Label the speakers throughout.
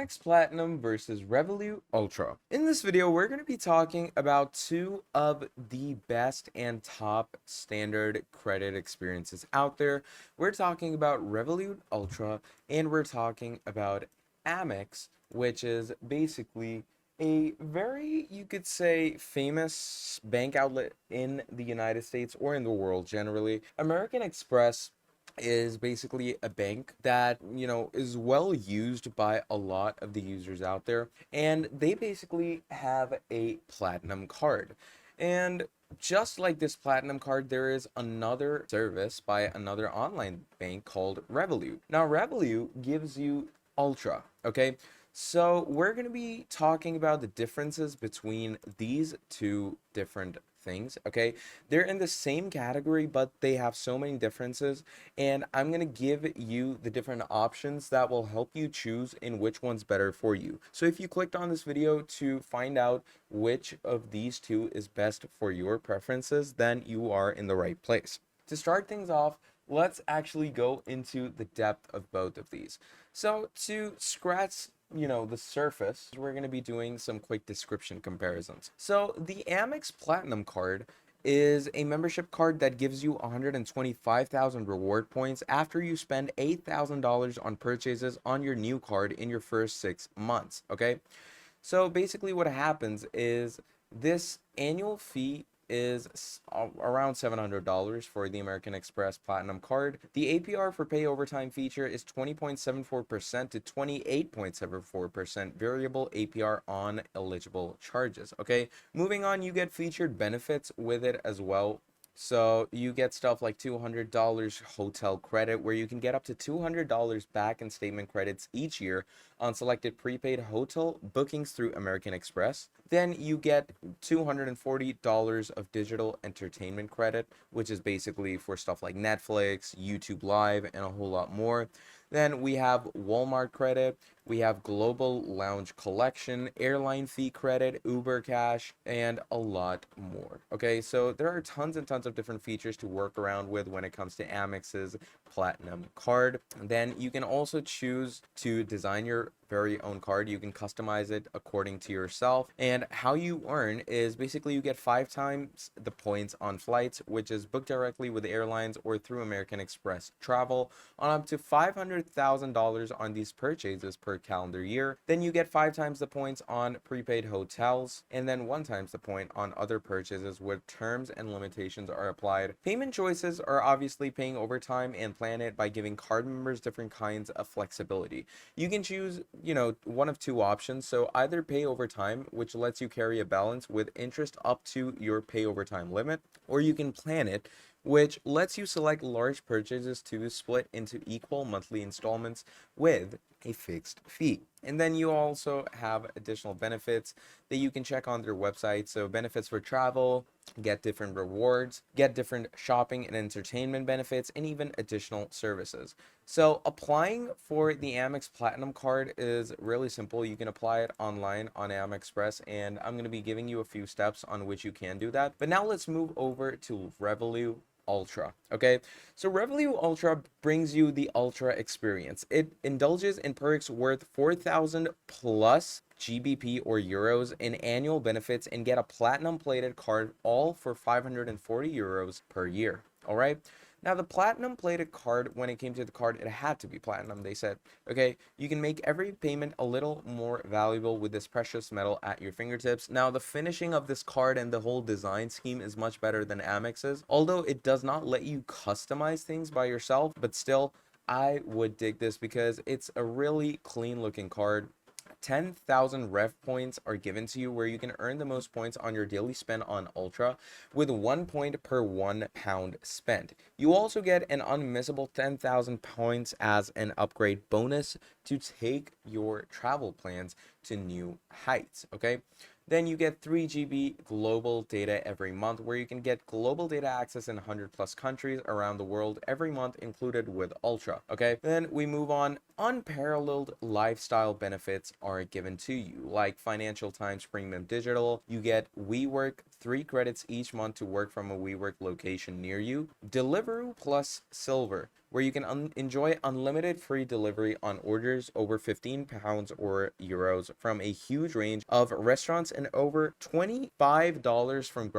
Speaker 1: Amex Platinum versus Revolut Ultra. In this video, we're going to be talking about two of the best and top standard credit experiences out there. We're talking about Revolut Ultra, and we're talking about Amex, which is basically a very, you could say, famous bank outlet in the United States or in the world generally. American Express is basically a bank that, is well used by a lot of the users out there, and they basically have a platinum card. And just like this platinum card, there is another service by another online bank called Revolut. Now, Revolut gives you Ultra, okay? So we're going to be talking about the differences between these two different things, okay? They're in the same category, but they have so many differences, and I'm going to give you the different options that will help you choose in which one's better for you. So if you clicked on this video to find out which of these two is best for your preferences, then you are in the right place. To start things off, let's actually go into the depth of both of these. So to scratch the surface, we're going to be doing some quick description comparisons. So the Amex Platinum card is a membership card that gives you 125,000 reward points after you spend $8,000 on purchases on your new card in your first 6 months, okay? So basically what happens is this annual fee is around $700 for the American Express Platinum card. The APR for pay overtime feature is 20.74% to 28.74% variable APR on eligible charges. Okay, moving on, you get featured benefits with it as well. So you get stuff like $200 hotel credit, where you can get up to $200 back in statement credits each year on selected prepaid hotel bookings through American Express. Then you get $240 of digital entertainment credit, which is basically for stuff like Netflix, YouTube Live, and a whole lot more. Then we have Walmart credit, we have Global Lounge Collection, airline fee credit, Uber Cash, and a lot more. Okay, so there are tons and tons of different features to work around with when it comes to Amex's Platinum card. And then you can also choose to design your very own card. You can customize it according to yourself, and how you earn is basically you get 5 times the points on flights, which is booked directly with airlines or through American Express Travel, on up to $500,000 on these purchases per calendar year. Then you get 5 times the points on prepaid hotels, and then 1 times the point on other purchases where terms and limitations are applied. Payment choices are obviously paying overtime and plan it by giving card members different kinds of flexibility. You can choose one of two options. So either pay over time, which lets you carry a balance with interest up to your pay over time limit, or you can plan it, which lets you select large purchases to split into equal monthly installments with a fixed fee. And then you also have additional benefits that you can check on their website. So benefits for travel, get different rewards, get different shopping and entertainment benefits, and even additional services. So applying for the Amex Platinum card is really simple. You can apply it online on Amex Express, and I'm going to be giving you a few steps on which you can do that. But now let's move over to Revolut Ultra. Okay, so Revolut Ultra brings you the Ultra experience. It indulges in perks worth 4,000 plus GBP or euros in annual benefits, and get a platinum plated card, all for 540 euros per year. All right. Now, the platinum plated card, when it came to the card, it had to be platinum. They said, okay, you can make every payment a little more valuable with this precious metal at your fingertips. Now, the finishing of this card and the whole design scheme is much better than Amex's, although it does not let you customize things by yourself. But still, I would dig this because it's a really clean looking card. 10,000 rev points are given to you, where you can earn the most points on your daily spend on Ultra, with 1 point per £1 spent. You also get an unmissable 10,000 points as an upgrade bonus to take your travel plans to new heights, okay? Then you get 3 GB global data every month, where you can get global data access in 100 plus countries around the world every month, included with Ultra. Okay, then we move on. Unparalleled lifestyle benefits are given to you, like Financial Times Premium Digital. You get WeWork 3 credits each month to work from a WeWork location near you. Deliveroo Plus Silver, where you can enjoy unlimited free delivery on orders over £15 or euros from a huge range of restaurants and over $25 from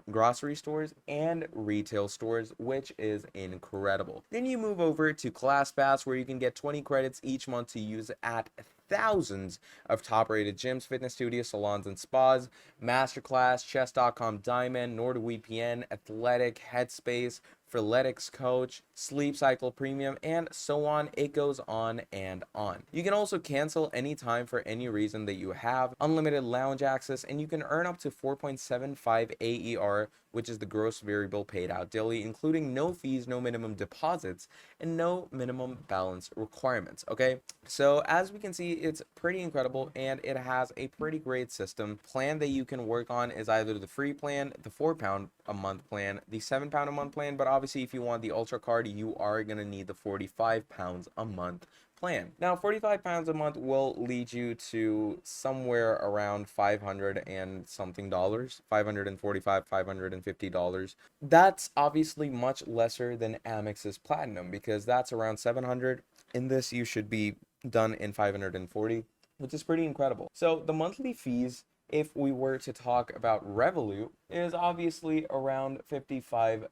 Speaker 1: grocery stores and retail stores, which is incredible. Then you move over to ClassPass, where you can get 20 credits each month to use at thousands of top-rated gyms, fitness studios, salons, and spas. Masterclass, Chess.com Diamond, NordVPN, Athletic, Headspace, Freeletics Coach, Sleep Cycle Premium, and so on. It goes on and on. You can also cancel anytime for any reason that you have, unlimited lounge access, and you can earn up to 4.75 AER, which is the gross variable paid out daily, including no fees, no minimum deposits, and no minimum balance requirements. Okay, so as we can see, it's pretty incredible, and it has a pretty great system. Plan that you can work on is either the free plan, the £4 a month plan, the £7 a month plan, but obviously if you want the Ultra card, you are going to need the £45 a month plan. Now, £45 a month will lead you to somewhere around 500 and something dollars, $545, $550. That's obviously much lesser than Amex's Platinum, because that's around 700. In this, you should be done in 540, which is pretty incredible. So the monthly fees, if we were to talk about Revolut, is obviously around £55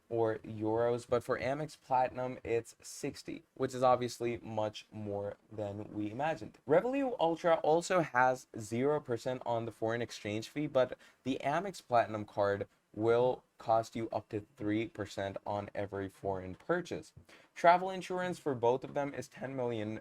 Speaker 1: or euros, but for Amex Platinum, it's 60, which is obviously much more than we imagined. Revolut Ultra also has 0% on the foreign exchange fee, but the Amex Platinum card will cost you up to 3% on every foreign purchase. Travel insurance for both of them is £10 million.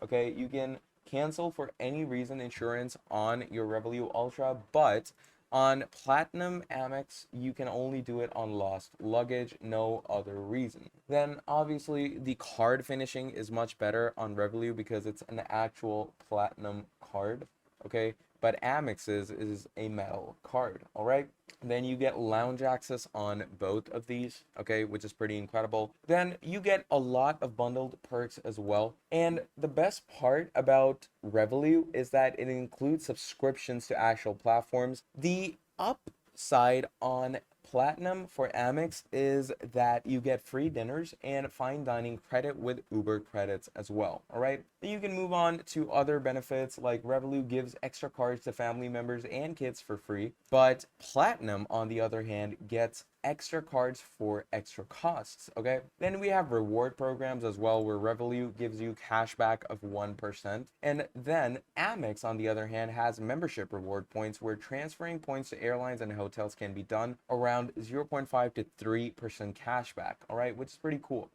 Speaker 1: Okay, you can cancel for any reason insurance on your Revolut Ultra, but on Platinum Amex, you can only do it on lost luggage, no other reason. Then obviously the card finishing is much better on Revolut because it's an actual Platinum card, okay? But Amex's is a metal card, all right? Then you get lounge access on both of these, okay, which is pretty incredible. Then you get a lot of bundled perks as well. And the best part about Revolut is that it includes subscriptions to actual platforms. The upside on Platinum for Amex is that you get free dinners and fine dining credit with Uber credits as well. All right. Then you can move on to other benefits, like Revolut gives extra cards to family members and kids for free, but Platinum, on the other hand, gets extra cards for extra costs. Okay, then we have reward programs as well, where Revolut gives you cashback of 1%, and then Amex, on the other hand, has membership reward points, where transferring points to airlines and hotels can be done around 0.5 to 3% cashback. All right, which is pretty cool.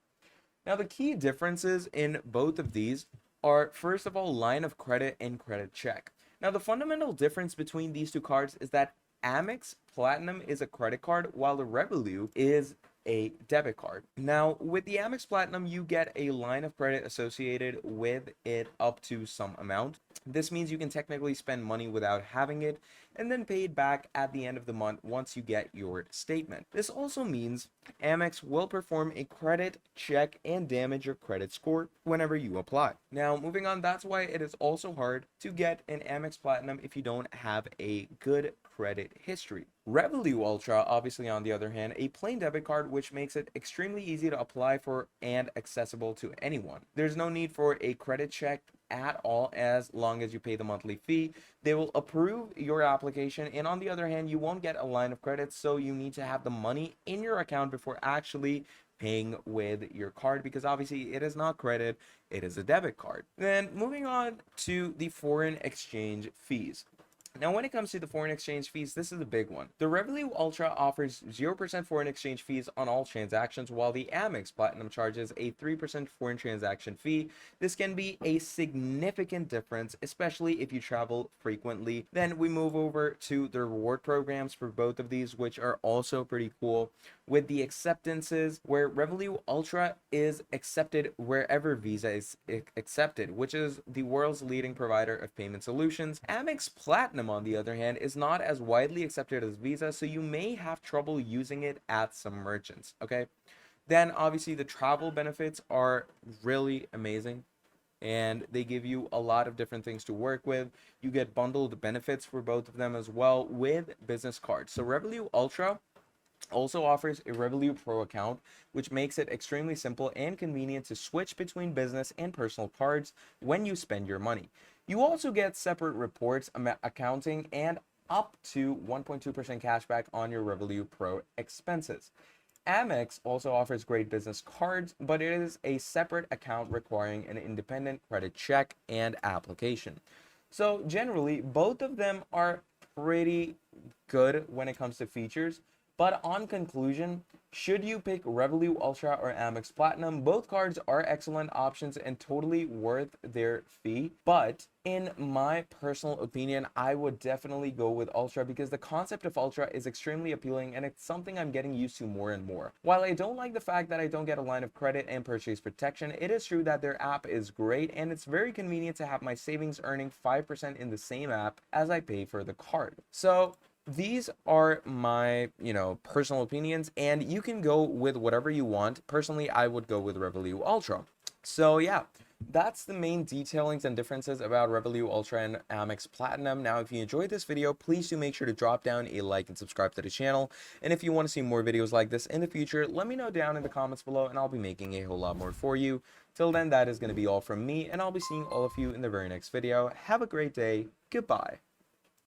Speaker 1: Now, the key differences in both of these are, first of all, line of credit and credit check. Now, the fundamental difference between these two cards is that Amex Platinum is a credit card, while the Revolut is a debit card. Now, with the Amex Platinum, you get a line of credit associated with it up to some amount. This means you can technically spend money without having it, and then pay it back at the end of the month once you get your statement. This also means Amex will perform a credit check and damage your credit score whenever you apply. Now, moving on, that's why it is also hard to get an Amex Platinum if you don't have a good credit history. Revolut Ultra, obviously, on the other hand, a plain debit card, which makes it extremely easy to apply for and accessible to anyone. There's no need for a credit check at all, as long as you pay the monthly fee. They will approve your application, and on the other hand, you won't get a line of credit, so you need to have the money in your account before actually paying with your card, because obviously it is not credit, it is a debit card. Then moving on to the foreign exchange fees. Now, when it comes to the foreign exchange fees, this is a big one. The Revolut Ultra offers 0% foreign exchange fees on all transactions, while the Amex Platinum charges a 3% foreign transaction fee. This can be a significant difference, especially if you travel frequently. Then we move over to the reward programs for both of these, which are also pretty cool, with the acceptances, where Revolut Ultra is accepted wherever Visa is accepted, which is the world's leading provider of payment solutions. Amex Platinum, on the other hand, is not as widely accepted as Visa, so you may have trouble using it at some merchants. Okay, then obviously the travel benefits are really amazing. and they give you a lot of different things to work with. You get bundled benefits for both of them as well with business cards. So Revolut Ultra also offers a Revolut Pro account, which makes it extremely simple and convenient to switch between business and personal cards when you spend your money. You also get separate reports, accounting, and up to 1.2% cashback on your Revolut Pro expenses. Amex also offers great business cards, but it is a separate account requiring an independent credit check and application. So generally, both of them are pretty good when it comes to features. But on conclusion, should you pick Revolut Ultra or Amex Platinum? Both cards are excellent options and totally worth their fee. But in my personal opinion, I would definitely go with Ultra because the concept of Ultra is extremely appealing and it's something I'm getting used to more and more. While I don't like the fact that I don't get a line of credit and purchase protection, it is true that their app is great and it's very convenient to have my savings earning 5% in the same app as I pay for the card. So these are my, personal opinions, and you can go with whatever you want. Personally, I would go with Revolut Ultra. So yeah, that's the main detailings and differences about Revolut Ultra and Amex Platinum. Now, if you enjoyed this video, please do make sure to drop down a like and subscribe to the channel. And if you want to see more videos like this in the future, let me know down in the comments below, and I'll be making a whole lot more for you. Till then, that is going to be all from me, and I'll be seeing all of you in the very next video. Have a great day. Goodbye.